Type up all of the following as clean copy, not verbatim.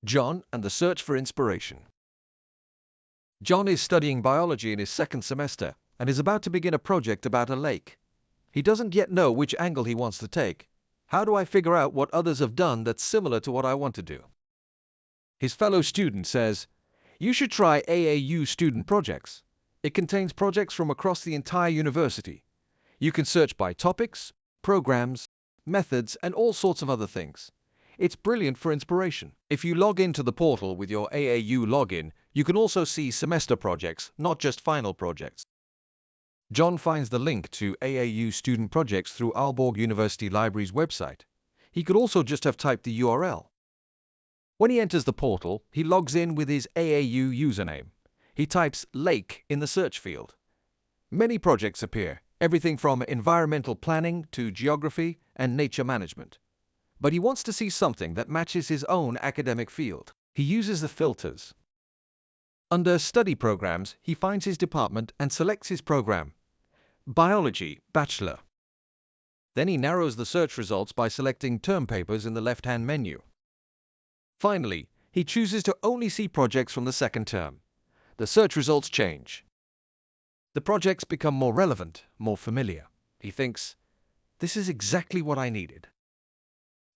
John and the search for inspiration. John is studying biology in his second semester and is about to begin a project about a lake. He doesn't yet know which angle he wants to take. How do I figure out what others have done that's similar to what I want to do? His fellow student says, "You should try AAU student projects. It contains projects from across the entire university. You can search by topics, programs, methods, and all sorts of other things. It's brilliant for inspiration." If you log into the portal with your AAU login, you can also see semester projects, not just final projects. John finds the link to AAU student projects through Aalborg University Library's website. He could also just have typed the URL. When he enters the portal, he logs in with his AAU username. He types lake in the search field. Many projects appear, everything from environmental planning to geography and nature management. But he wants to see something that matches his own academic field. He uses the filters. Under Study Programs, he finds his department and selects his program. Biology, Bachelor. Then he narrows the search results by selecting term papers in the left-hand menu. Finally, he chooses to only see projects from the second term. The search results change. The projects become more relevant, more familiar. He thinks, "This is exactly what I needed."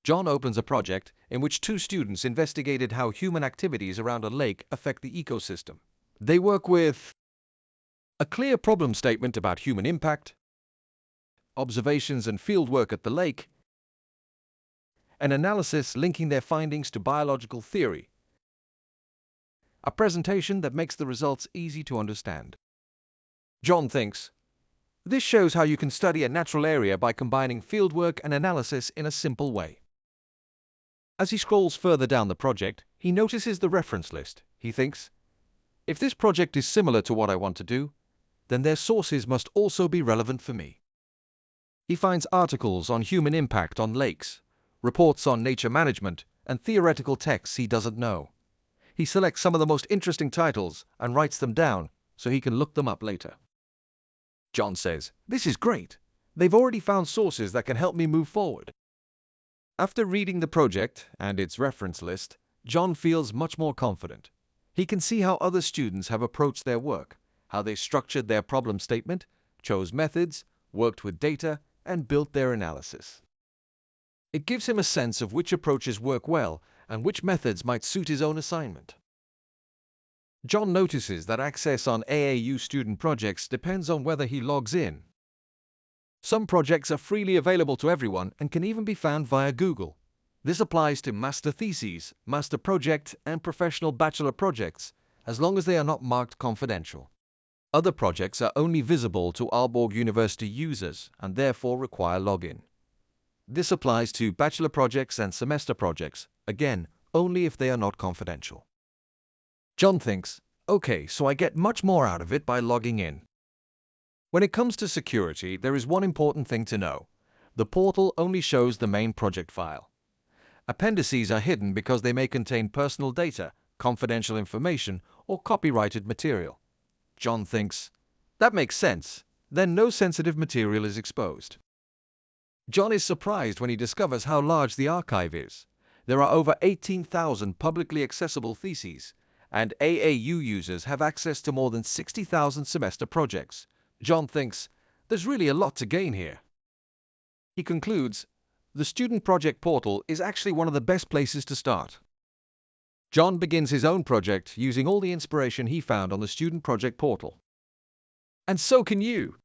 John opens a project in which two students investigated how human activities around a lake affect the ecosystem. They work with a clear problem statement about human impact, observations and fieldwork at the lake, an analysis linking their findings to biological theory, a presentation that makes the results easy to understand. John thinks, "This shows how you can study a natural area by combining fieldwork and analysis in a simple way." As he scrolls further down the project, he notices the reference list. He thinks, "If this project is similar to what I want to do, then their sources must also be relevant for me." He finds articles on human impact on lakes, reports on nature management, and theoretical texts he doesn't know. He selects some of the most interesting titles and writes them down so he can look them up later. John says, "This is great. They've already found sources that can help me move forward." After reading the project and its reference list, John feels much more confident. He can see how other students have approached their work, how they structured their problem statement, chose methods, worked with data, and built their analysis. It gives him a sense of which approaches work well and which methods might suit his own assignment. John notices that access on AAU student projects depends on whether he logs in. Some projects are freely available to everyone and can even be found via Google. This applies to master theses, master project, and professional bachelor projects, as long as they are not marked confidential. Other projects are only visible to Aalborg University users and therefore require login. This applies to bachelor projects and semester projects, again, only if they are not confidential. John thinks, "Okay, so I get much more out of it by logging in." When it comes to security, there is one important thing to know. The portal only shows the main project file. Appendices are hidden because they may contain personal data, confidential information, or copyrighted material. John thinks, "That makes sense. Then no sensitive material is exposed." John is surprised when he discovers how large the archive is. There are over 18,000 publicly accessible theses, and AAU users have access to more than 60,000 semester projects. John thinks, "There's really a lot to gain here." He concludes, the student project portal is actually one of the best places to start. John begins his own project using all the inspiration he found on the student project portal. And so can you!